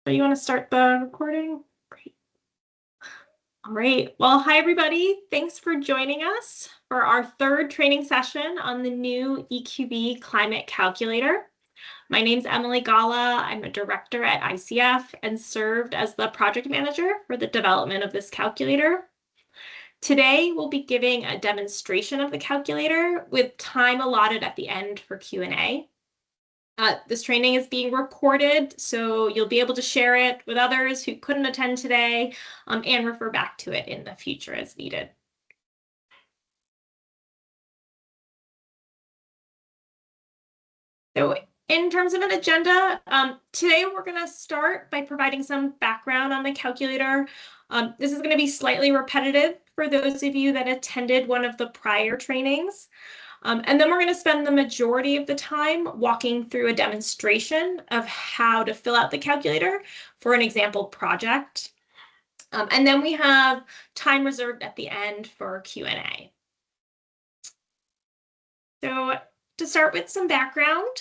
So you want to start the recording? Great. All right. Well, hi, everybody. Thanks for joining us for our third training session on the new EQB Climate Calculator. My name's Emily Gala. I'm a director at ICF and served as the project manager for the development of this calculator. Today, we'll be giving a demonstration of the calculator with time allotted at the end for Q&A. This training is being recorded, so you'll be able to share it with others who couldn't attend today and refer back to it in the future as needed. So in terms of an agenda, today we're going to start by providing some background on the calculator. This is going to be slightly repetitive for those of you that attended one of the prior trainings. And then we're going to spend the majority of the time walking through a demonstration of how to fill out the calculator for an example project. And then we have time reserved at the end for Q&A. So to start with some background,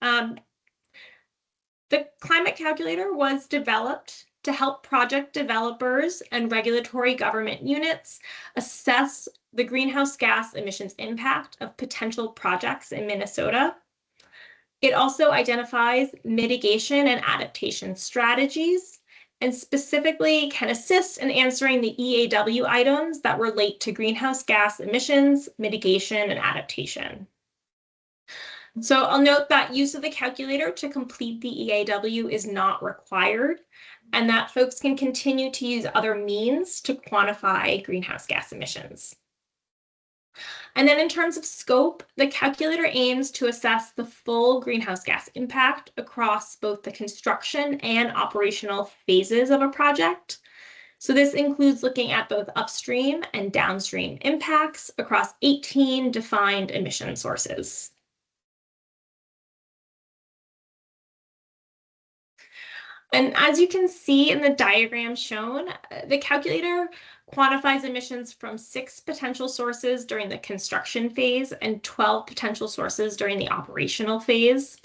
the climate calculator was developed to help project developers and regulatory government units assess the greenhouse gas emissions impact of potential projects in Minnesota. It also identifies mitigation and adaptation strategies, and specifically can assist in answering the EAW items that relate to greenhouse gas emissions, mitigation, and adaptation. So I'll note that use of the calculator to complete the EAW is not required, and that folks can continue to use other means to quantify greenhouse gas emissions. And then in terms of scope, the calculator aims to assess the full greenhouse gas impact across both the construction and operational phases of a project. So this includes looking at both upstream and downstream impacts across 18 defined emission sources. And as you can see in the diagram shown, the calculator quantifies emissions from 6 potential sources during the construction phase and 12 potential sources during the operational phase.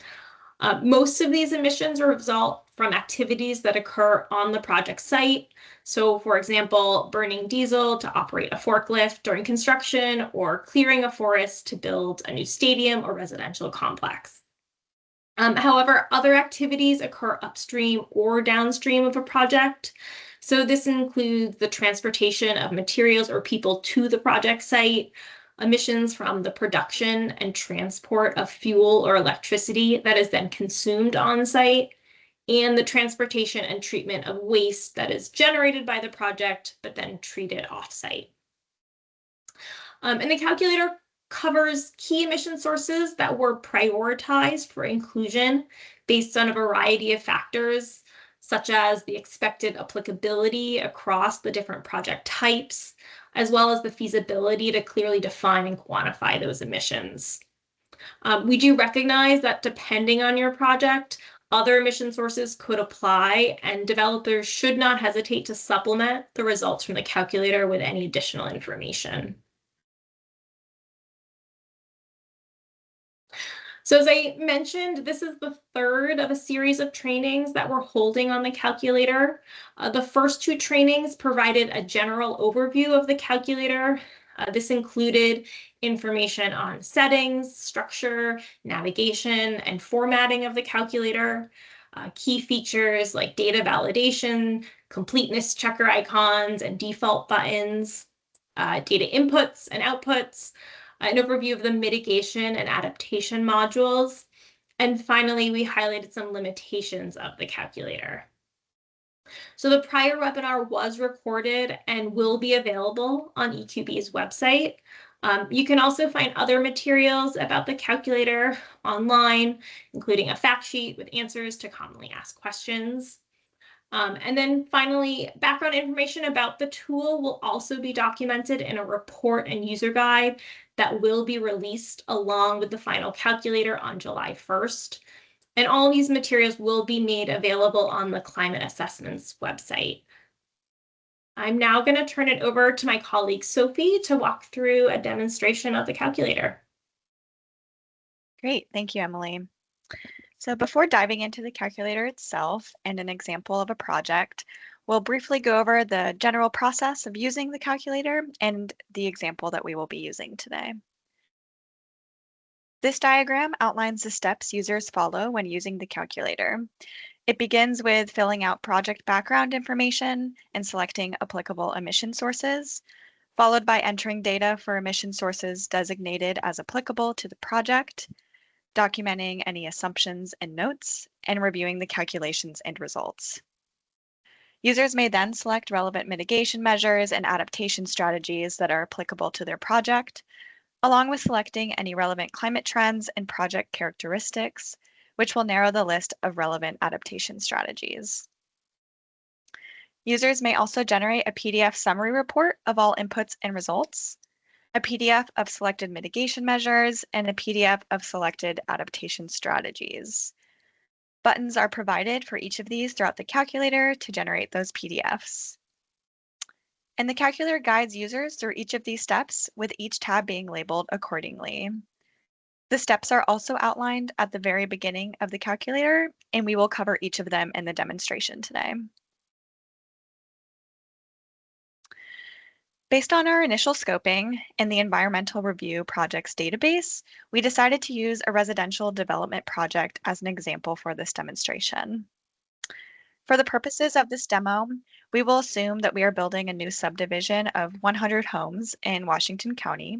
Most of these emissions result from activities that occur on the project site. So, for example, burning diesel to operate a forklift during construction or clearing a forest to build a new stadium or residential complex. However, other activities occur upstream or downstream of a project. So this includes the transportation of materials or people to the project site, emissions from the production and transport of fuel or electricity that is then consumed on site, and the transportation and treatment of waste that is generated by the project, but then treated off-site. And the calculator covers key emission sources that were prioritized for inclusion based on a variety of factors, such as the expected applicability across the different project types, as well as the feasibility to clearly define and quantify those emissions. We do recognize that depending on your project, other emission sources could apply, and developers should not hesitate to supplement the results from the calculator with any additional information. So as I mentioned, this is the third of a series of trainings that we're holding on the calculator. The first 2 trainings provided a general overview of the calculator. This included information on settings, structure, navigation, and formatting of the calculator, key features like data validation, completeness checker icons, and default buttons, data inputs and outputs, an overview of the mitigation and adaptation modules, and finally, we highlighted some limitations of the calculator. So the prior webinar was recorded and will be available on EQB's website. You can also find other materials about the calculator online, including a fact sheet with answers to commonly asked questions. And then finally, background information about the tool will also be documented in a report and user guide that will be released along with the final calculator on July 1st. And all these materials will be made available on the Climate Assessments website. I'm now going to turn it over to my colleague Sophie to walk through a demonstration of the calculator. Great, thank you, Emily. So before diving into the calculator itself and an example of a project, we'll briefly go over the general process of using the calculator and the example that we will be using today. This diagram outlines the steps users follow when using the calculator. It begins with filling out project background information and selecting applicable emission sources, followed by entering data for emission sources designated as applicable to the project, documenting any assumptions and notes, and reviewing the calculations and results. Users may then select relevant mitigation measures and adaptation strategies that are applicable to their project, along with selecting any relevant climate trends and project characteristics, which will narrow the list of relevant adaptation strategies. Users may also generate a PDF summary report of all inputs and results, a PDF of selected mitigation measures, and a PDF of selected adaptation strategies. Buttons are provided for each of these throughout the calculator to generate those PDFs. And the calculator guides users through each of these steps, with each tab being labeled accordingly. The steps are also outlined at the very beginning of the calculator, and we will cover each of them in the demonstration today. Based on our initial scoping and the Environmental Review Projects database, we decided to use a residential development project as an example for this demonstration. For the purposes of this demo, we will assume that we are building a new subdivision of 100 homes in Washington County.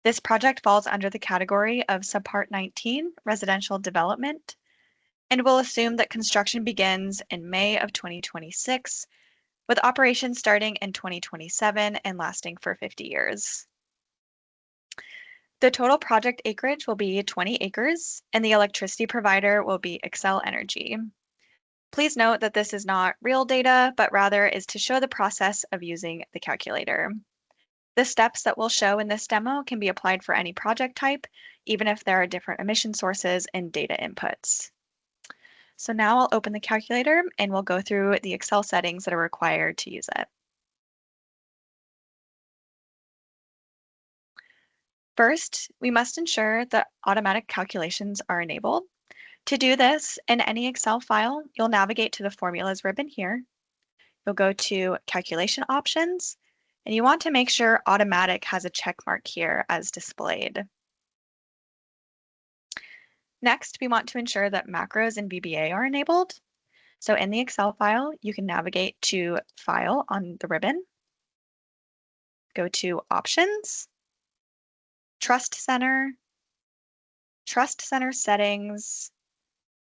This project falls under the category of Subpart 19, Residential Development, and we'll assume that construction begins in May of 2026, with operations starting in 2027 and lasting for 50 years. The total project acreage will be 20 acres, and the electricity provider will be Xcel Energy. Please note that this is not real data, but rather is to show the process of using the calculator. The steps that we'll show in this demo can be applied for any project type, even if there are different emission sources and data inputs. So now I'll open the calculator and we'll go through the Excel settings that are required to use it. First, we must ensure that automatic calculations are enabled. To do this, in any Excel file, you'll navigate to the Formulas ribbon here. You'll go to Calculation Options, and you want to make sure Automatic has a check mark here as displayed. Next, we want to ensure that macros and VBA are enabled. So in the Excel file, you can navigate to File on the ribbon, go to Options, Trust Center Settings,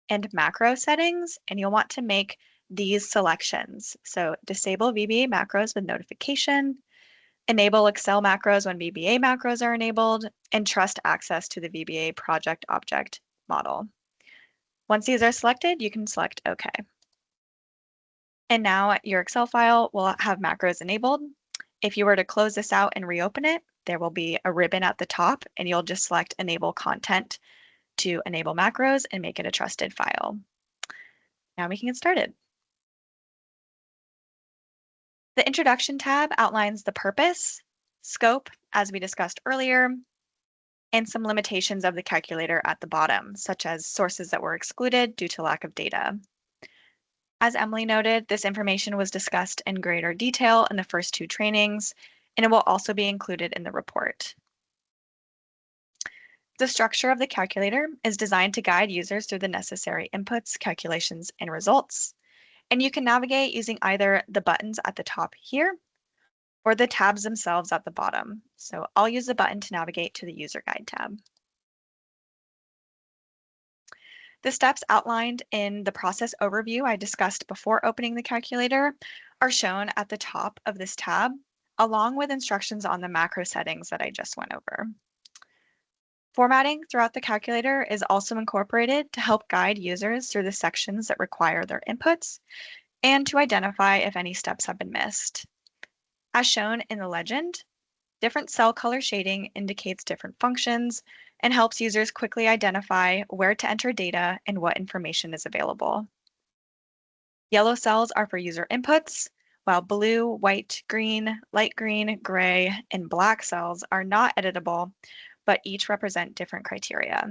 and Macro Settings, and you'll want to make these selections. So disable VBA macros with notification, enable Excel macros when VBA macros are enabled, and trust access to the VBA project object model. Once these are selected, you can select OK. And now your Excel file will have macros enabled. If you were to close this out and reopen it, there will be a ribbon at the top, and you'll just select Enable Content to enable macros and make it a trusted file. Now we can get started. The Introduction tab outlines the purpose, scope, as we discussed earlier, and some limitations of the calculator at the bottom, such as sources that were excluded due to lack of data. As Emily noted, this information was discussed in greater detail in the first two trainings, and it will also be included in the report. The structure of the calculator is designed to guide users through the necessary inputs, calculations, and results. And you can navigate using either the buttons at the top here or the tabs themselves at the bottom. So I'll use the button to navigate to the User Guide tab. The steps outlined in the process overview I discussed before opening the calculator are shown at the top of this tab, along with instructions on the macro settings that I just went over. Formatting throughout the calculator is also incorporated to help guide users through the sections that require their inputs and to identify if any steps have been missed. As shown in the legend, different cell color shading indicates different functions and helps users quickly identify where to enter data and what information is available. Yellow cells are for user inputs, while blue, white, green, light green, gray, and black cells are not editable, but each represent different criteria.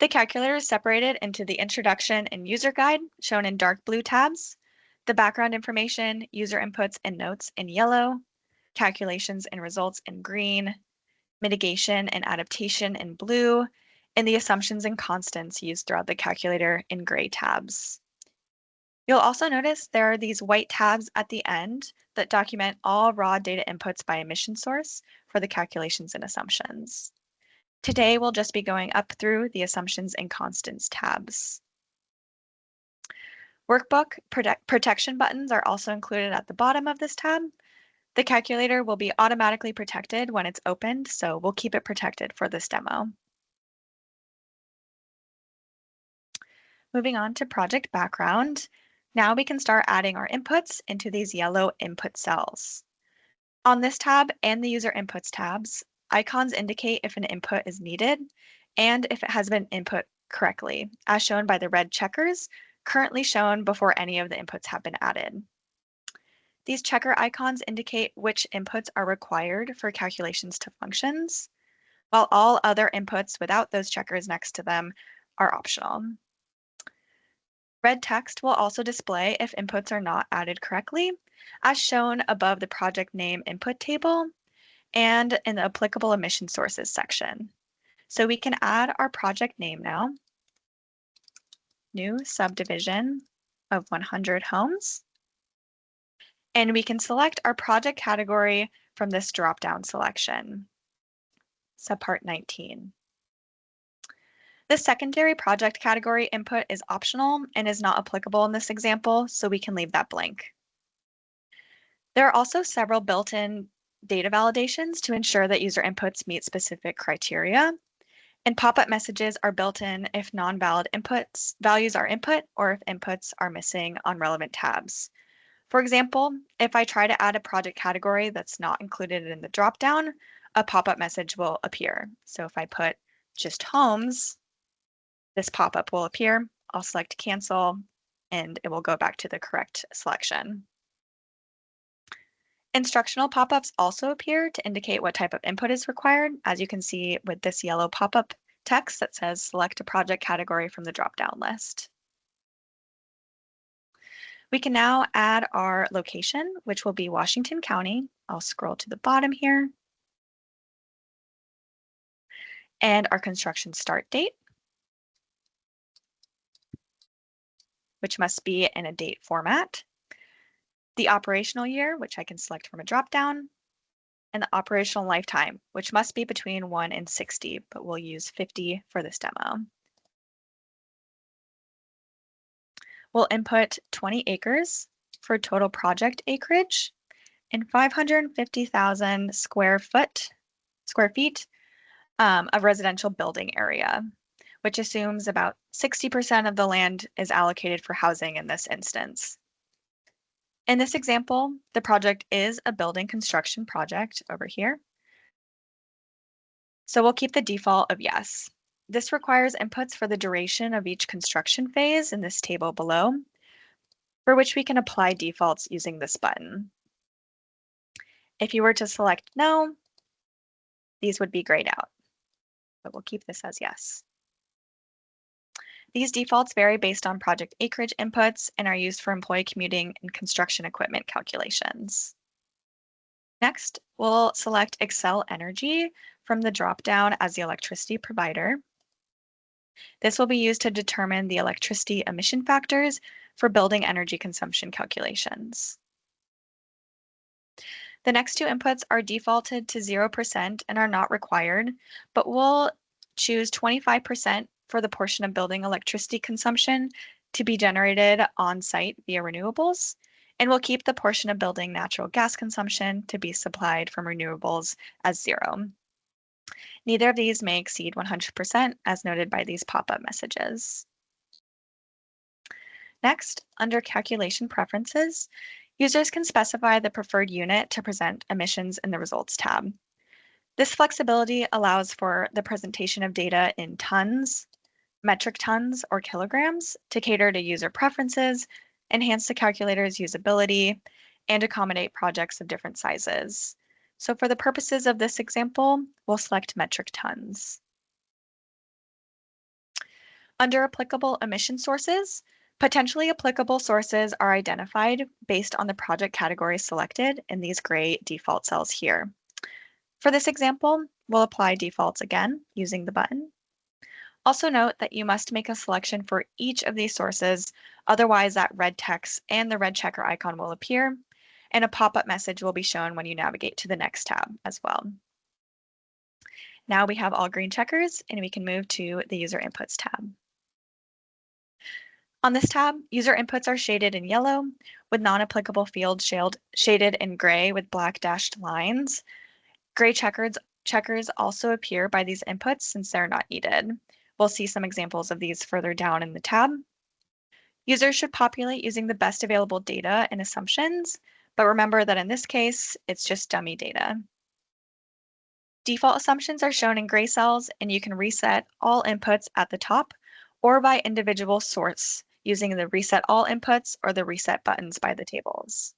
The calculator is separated into the Introduction and User Guide, shown in dark blue tabs, the background information, user inputs and notes in yellow, calculations and results in green, mitigation and adaptation in blue, and the assumptions and constants used throughout the calculator in gray tabs. You'll also notice there are these white tabs at the end that document all raw data inputs by emission source for the calculations and assumptions. Today, we'll just be going up through the assumptions and constants tabs. Workbook protection buttons are also included at the bottom of this tab. The calculator will be automatically protected when it's opened, so we'll keep it protected for this demo. Moving on to project background, now we can start adding our inputs into these yellow input cells. On this tab and the user inputs tabs, icons indicate if an input is needed and if it has been input correctly, as shown by the red checkers, currently shown before any of the inputs have been added. These checker icons indicate which inputs are required for calculations to functions, while all other inputs without those checkers next to them are optional. Red text will also display if inputs are not added correctly, as shown above the project name input table and in the applicable emission sources section. So we can add our project name now, new subdivision of 100 homes, and we can select our project category from this drop-down selection, subpart 19. The secondary project category input is optional and is not applicable in this example, so we can leave that blank. There are also several built-in data validations to ensure that user inputs meet specific criteria, and pop-up messages are built in if non-valid inputs values are input or if inputs are missing on relevant tabs. For example, if I try to add a project category that's not included in the dropdown, a pop-up message will appear. So if I put just homes, this pop-up will appear. I'll select cancel, and it will go back to the correct selection. Instructional pop-ups also appear to indicate what type of input is required, as you can see with this yellow pop-up text that says select a project category from the drop-down list. We can now add our location, which will be Washington County. I'll scroll to the bottom here. And our construction start date, which must be in a date format. The operational year, which I can select from a dropdown, and the operational lifetime, which must be between 1 and 60, but we'll use 50 for this demo. We'll input 20 acres for total project acreage and 550,000 square feet of residential building area, which assumes about 60% of the land is allocated for housing in this instance. In this example, the project is a building construction project over here. So we'll keep the default of yes. This requires inputs for the duration of each construction phase in this table below, for which we can apply defaults using this button. If you were to select no, these would be grayed out, but we'll keep this as yes. These defaults vary based on project acreage inputs and are used for employee commuting and construction equipment calculations. Next, we'll select Xcel Energy from the dropdown as the electricity provider. This will be used to determine the electricity emission factors for building energy consumption calculations. The next two inputs are defaulted to 0% and are not required, but we'll choose 25% for the portion of building electricity consumption to be generated on site via renewables, and we'll keep the portion of building natural gas consumption to be supplied from renewables as 0. Neither of these may exceed 100% as noted by these pop-up messages. Next, under calculation preferences, users can specify the preferred unit to present emissions in the results tab. This flexibility allows for the presentation of data in tons, metric tons, or kilograms to cater to user preferences, enhance the calculator's usability, and accommodate projects of different sizes. So for the purposes of this example, we'll select metric tons. Under applicable emission sources, potentially applicable sources are identified based on the project category selected in these gray default cells here. For this example, we'll apply defaults again using the button. Also note that you must make a selection for each of these sources, otherwise that red text and the red checker icon will appear, and a pop-up message will be shown when you navigate to the next tab as well. Now we have all green checkers, and we can move to the User Inputs tab. On this tab, user inputs are shaded in yellow, with non-applicable fields shaded in gray with black dashed lines. Gray checkers also appear by these inputs since they're not needed. We'll see some examples of these further down in the tab. Users should populate using the best available data and assumptions, but remember that in this case, it's just dummy data. Default assumptions are shown in gray cells, and you can reset all inputs at the top or by individual source using the Reset All Inputs or the Reset buttons by the tables.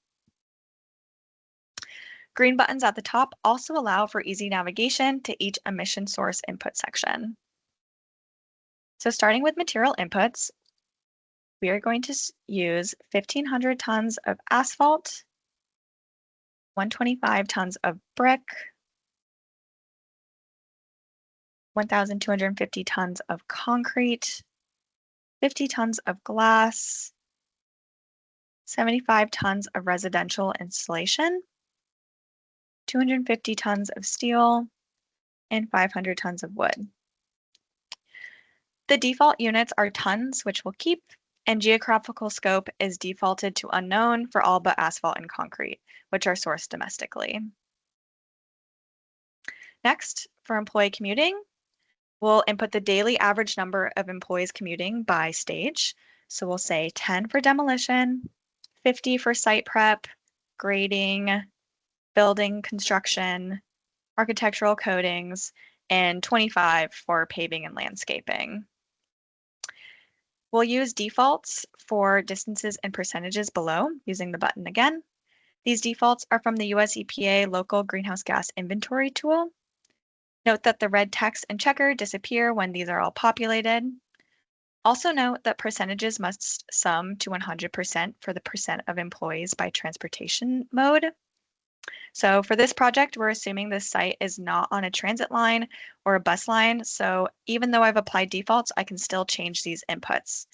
Green buttons at the top also allow for easy navigation to each emission source input section. So starting with material inputs, we are going to use 1,500 tons of asphalt, 125 tons of brick, 1,250 tons of concrete, 50 tons of glass, 75 tons of residential insulation, 250 tons of steel, and 500 tons of wood. The default units are tons, which we'll keep, and geographical scope is defaulted to unknown for all but asphalt and concrete, which are sourced domestically. Next, for employee commuting, we'll input the daily average number of employees commuting by stage. So we'll say 10 for demolition, 50 for site prep, grading, building construction, architectural coatings, and 25 for paving and landscaping. We'll use defaults for distances and percentages below using the button again. These defaults are from the US EPA Local Greenhouse Gas Inventory tool. Note that the red text and checker disappear when these are all populated. Also note that percentages must sum to 100% for the percent of employees by transportation mode. So for this project, we're assuming this site is not on a transit line or a bus line. So even though I've applied defaults, I can still change these inputs.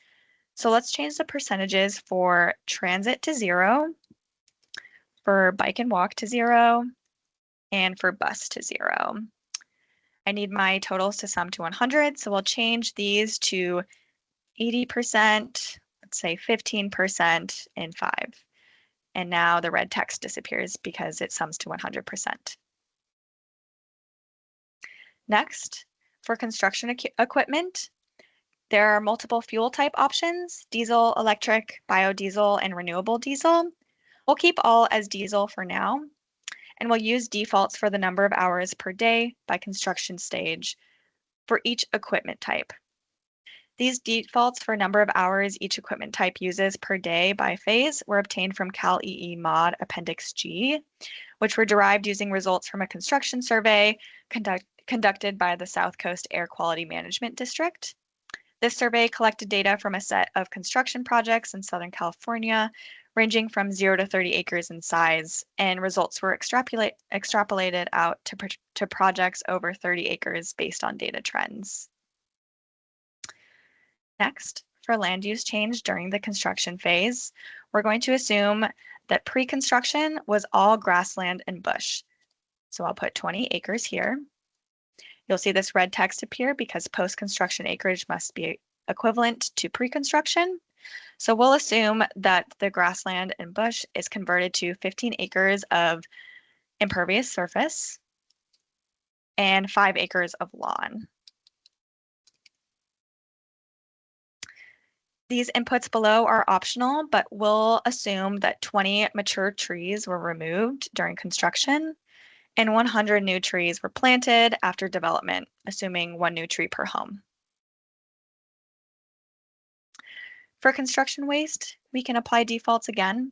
So let's change the percentages for transit to 0, for bike and walk to 0, and for bus to 0. I need my totals to sum to 100, so we'll change these to 80%, let's say 15%, and 5. And now the red text disappears because it sums to 100%. Next, for construction equipment, there are multiple fuel type options: diesel, electric, biodiesel, and renewable diesel. We'll keep all as diesel for now, and we'll use defaults for the number of hours per day by construction stage for each equipment type. These defaults for number of hours each equipment type uses per day by phase were obtained from Cal EE Mod Appendix G, which were derived using results from a construction survey conducted by the South Coast Air Quality Management District. This survey collected data from a set of construction projects in Southern California, ranging from 0 to 30 acres in size, and results were extrapolated out to projects over 30 acres based on data trends. Next, for land use change during the construction phase, we're going to assume that pre-construction was all grassland and bush. So I'll put 20 acres here. You'll see this red text appear because post-construction acreage must be equivalent to pre-construction. So we'll assume that the grassland and bush is converted to 15 acres of impervious surface and 5 acres of lawn. These inputs below are optional, but we'll assume that 20 mature trees were removed during construction and 100 new trees were planted after development, assuming 1 new tree per home. For construction waste, we can apply defaults again.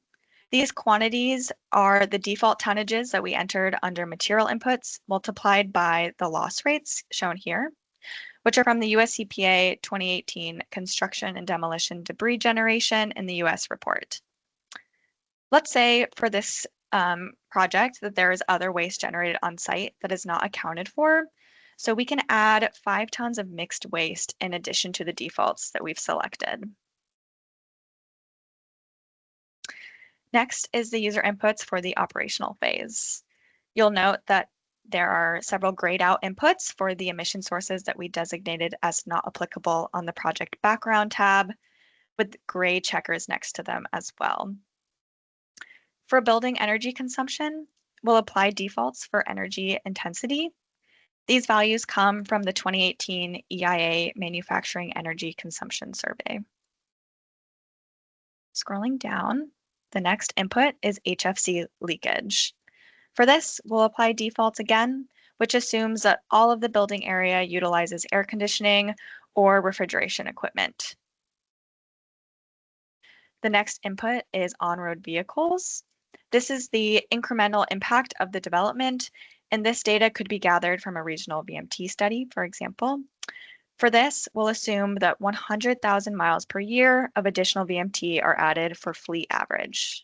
These quantities are the default tonnages that we entered under material inputs multiplied by the loss rates shown here, which are from the US EPA 2018 Construction and Demolition Debris Generation in the US report. Let's say for this project that there is other waste generated on site that is not accounted for. So we can add 5 tons of mixed waste in addition to the defaults that we've selected. Next is the user inputs for the operational phase. You'll note that there are several grayed out inputs for the emission sources that we designated as not applicable on the project background tab, with gray checkers next to them as well. For building energy consumption, we'll apply defaults for energy intensity. These values come from the 2018 EIA Manufacturing Energy Consumption Survey. Scrolling down, the next input is HFC leakage. For this, we'll apply defaults again, which assumes that all of the building area utilizes air conditioning or refrigeration equipment. The next input is on-road vehicles. This is the incremental impact of the development, and this data could be gathered from a regional VMT study, for example. For this, we'll assume that 100,000 miles per year of additional VMT are added for fleet average.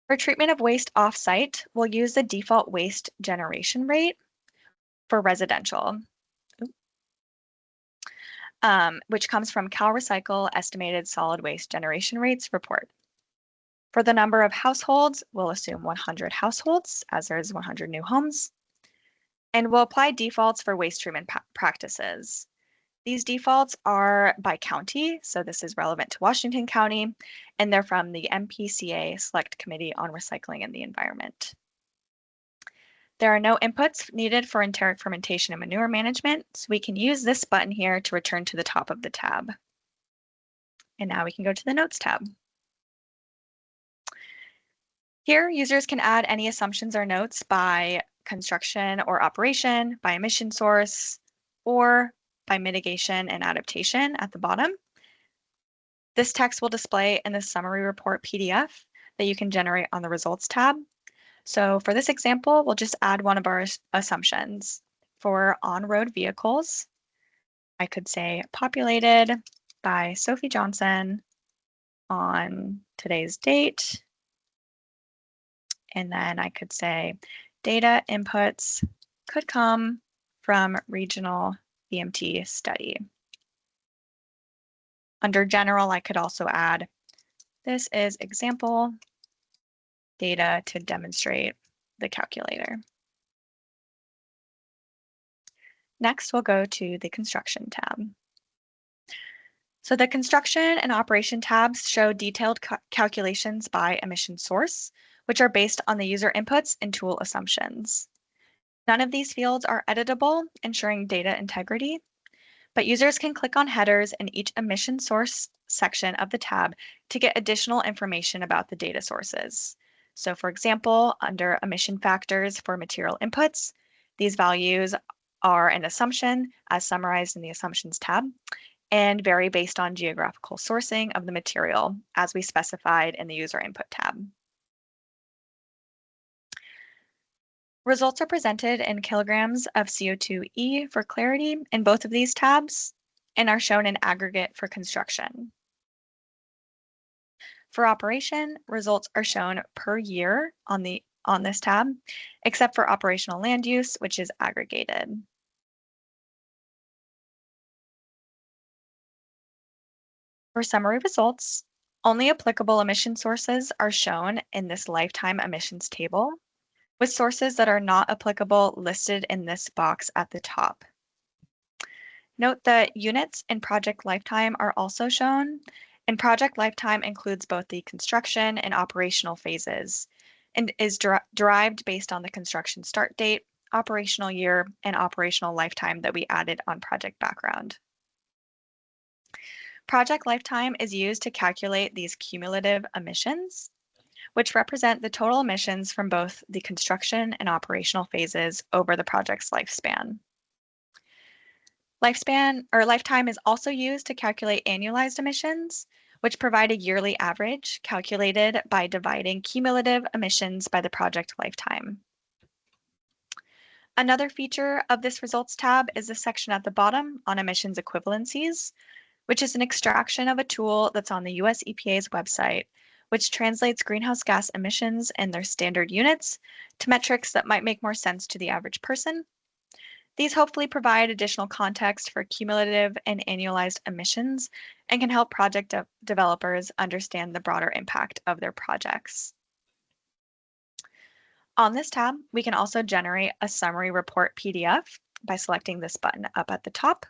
For treatment of waste off-site, we'll use the default waste generation rate for residential, which comes from CalRecycle Estimated Solid Waste Generation Rates report. For the number of households, we'll assume 100 households, as there is 100 new homes. And we'll apply defaults for waste treatment practices. These defaults are by county, so this is relevant to Washington County, and they're from the MPCA Select Committee on Recycling and the Environment. There are no inputs needed for enteric fermentation and manure management, so we can use this button here to return to the top of the tab. And now we can go to the Notes tab. Here, users can add any assumptions or notes by construction or operation, by emission source, or by mitigation and adaptation at the bottom. This text will display in the summary report PDF that you can generate on the Results tab. So for this example, we'll just add one of our assumptions. For on-road vehicles, I could say populated by Sophie Johnson on today's date. And then I could say data inputs could come from regional VMT study. Under general, I could also add, this is example data to demonstrate the calculator. Next, we'll go to the construction tab. So the construction and operation tabs show detailed calculations by emission source, which are based on the user inputs and tool assumptions. None of these fields are editable, ensuring data integrity, but users can click on headers in each emission source section of the tab to get additional information about the data sources. So for example, under emission factors for material inputs, these values are an assumption as summarized in the Assumptions tab and vary based on geographical sourcing of the material as we specified in the User Input tab. Results are presented in kilograms of CO2e for clarity in both of these tabs and are shown in aggregate for construction. For operation, results are shown per year on this tab, except for operational land use, which is aggregated. For summary results, only applicable emission sources are shown in this lifetime emissions table, with sources that are not applicable listed in this box at the top. Note that units in project lifetime are also shown, and project lifetime includes both the construction and operational phases, and is derived based on the construction start date, operational year, and operational lifetime that we added on project background. Project lifetime is used to calculate these cumulative emissions, which represent the total emissions from both the construction and operational phases over the project's lifespan. Lifetime is also used to calculate annualized emissions, which provide a yearly average calculated by dividing cumulative emissions by the project lifetime. Another feature of this results tab is the section at the bottom on emissions equivalencies, which is an extraction of a tool that's on the US EPA's website, which translates greenhouse gas emissions and their standard units to metrics that might make more sense to the average person. These hopefully provide additional context for cumulative and annualized emissions and can help project developers understand the broader impact of their projects. On this tab, we can also generate a summary report PDF by selecting this button up at the top.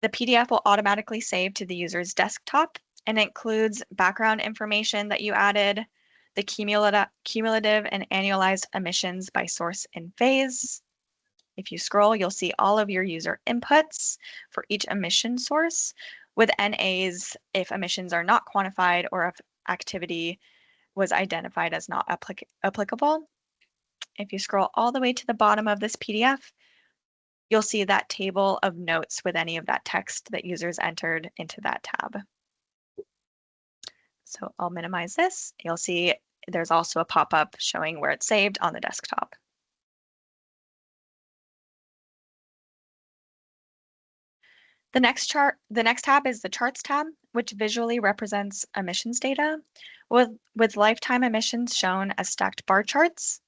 The PDF will automatically save to the user's desktop and includes background information that you added, the cumulative and annualized emissions by source and phase. If you scroll, you'll see all of your user inputs for each emission source with NAs if emissions are not quantified or if activity was identified as not applicable. If you scroll all the way to the bottom of this PDF, you'll see that table of notes with any of that text that users entered into that tab. So I'll minimize this. You'll see there's also a pop-up showing where it's saved on the desktop. The next tab is the Charts tab, which visually represents emissions data with lifetime emissions shown as stacked bar charts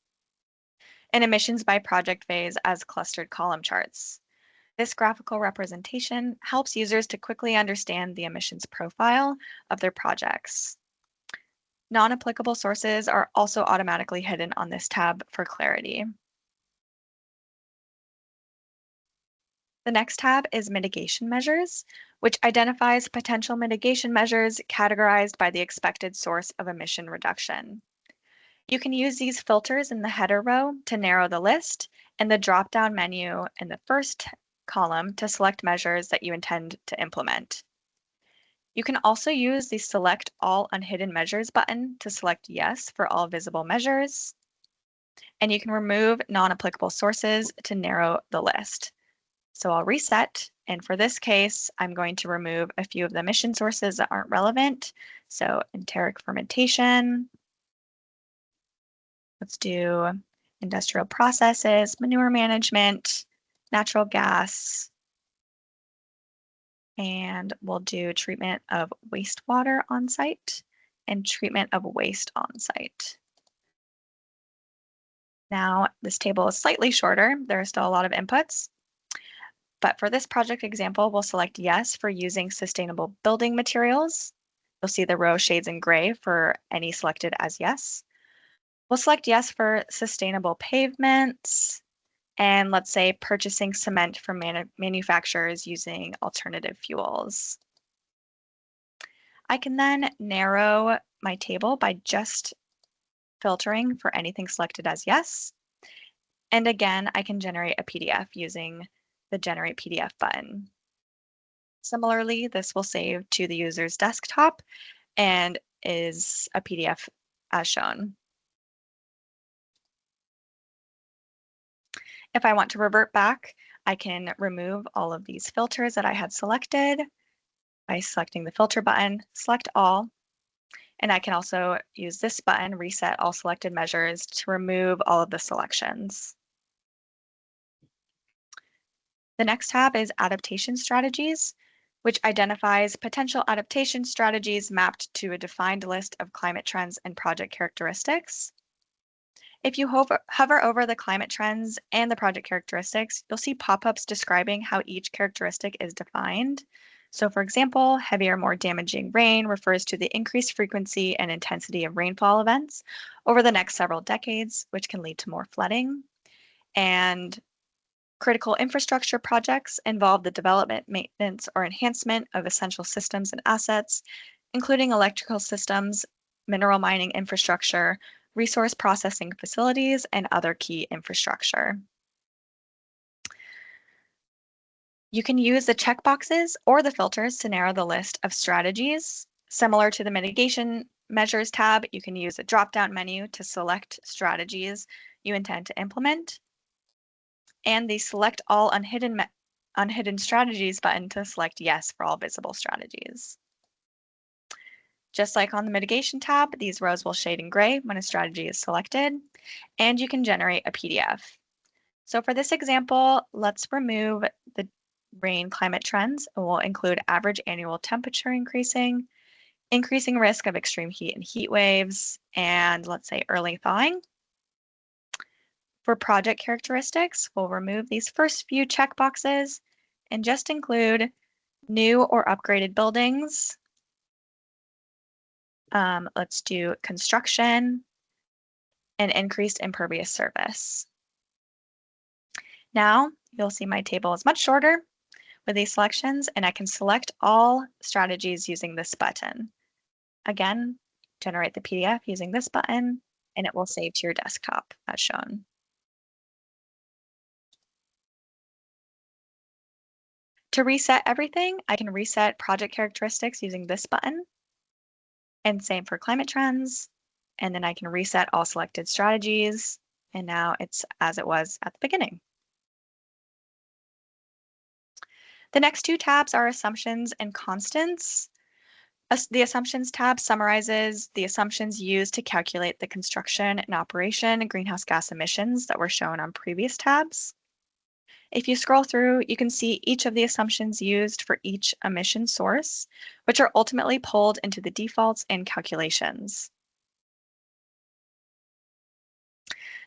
and emissions by project phase as clustered column charts. This graphical representation helps users to quickly understand the emissions profile of their projects. Non-applicable sources are also automatically hidden on this tab for clarity. The next tab is Mitigation Measures, which identifies potential mitigation measures categorized by the expected source of emission reduction. You can use these filters in the header row to narrow the list and the drop-down menu in the first column to select measures that you intend to implement. You can also use the Select All Unhidden Measures button to select Yes for all visible measures. And you can remove non-applicable sources to narrow the list. So I'll reset, and for this case, I'm going to remove a few of the emission sources that aren't relevant. So enteric fermentation. Let's do industrial processes, manure management, natural gas, and we'll do treatment of wastewater on site and treatment of waste on site. Now, this table is slightly shorter. There are still a lot of inputs, but for this project example, we'll select yes for using sustainable building materials. You'll see the row shades in gray for any selected as yes. We'll select yes for sustainable pavements, and let's say purchasing cement from manufacturers using alternative fuels. I can then narrow my table by just filtering for anything selected as yes. And again, I can generate a PDF using the Generate PDF button. Similarly, this will save to the user's desktop and is a PDF as shown. If I want to revert back, I can remove all of these filters that I had selected by selecting the filter button, select all, and I can also use this button, reset all selected measures, to remove all of the selections. The next tab is Adaptation Strategies, which identifies potential adaptation strategies mapped to a defined list of climate trends and project characteristics. If you hover over the climate trends and the project characteristics, you'll see pop-ups describing how each characteristic is defined. So for example, heavy or more damaging rain refers to the increased frequency and intensity of rainfall events over the next several decades, which can lead to more flooding. And critical infrastructure projects involve the development, maintenance, or enhancement of essential systems and assets, including electrical systems, mineral mining infrastructure, resource processing facilities, and other key infrastructure. You can use the checkboxes or the filters to narrow the list of strategies. Similar to the Mitigation Measures tab, you can use a drop-down menu to select strategies you intend to implement, and the Select All Unhidden Strategies button to select yes for all visible strategies. Just like on the mitigation tab, these rows will shade in gray when a strategy is selected, and you can generate a PDF. So for this example, let's remove the rain climate trends, and we'll include average annual temperature increasing risk of extreme heat and heat waves, and let's say early thawing. For project characteristics, we'll remove these first few checkboxes and just include new or upgraded buildings. Let's do construction and increased impervious surface. Now you'll see my table is much shorter with these selections, and I can select all strategies using this button. Again, generate the PDF using this button, and it will save to your desktop as shown. To reset everything, I can reset project characteristics using this button, and same for climate trends. And then I can reset all selected strategies, and now it's as it was at the beginning. The next two tabs are assumptions and constants. The assumptions tab summarizes the assumptions used to calculate the construction and operation greenhouse gas emissions that were shown on previous tabs. If you scroll through, you can see each of the assumptions used for each emission source, which are ultimately pulled into the defaults and calculations.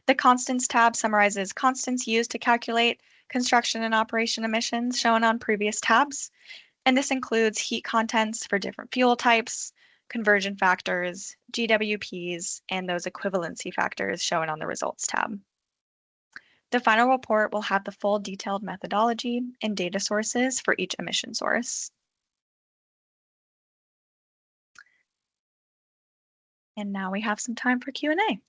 The constants tab summarizes constants used to calculate construction and operation emissions shown on previous tabs. And this includes heat contents for different fuel types, conversion factors, GWPs, and those equivalency factors shown on the results tab. The final report will have the full detailed methodology and data sources for each emission source. And now we have some time for Q&A.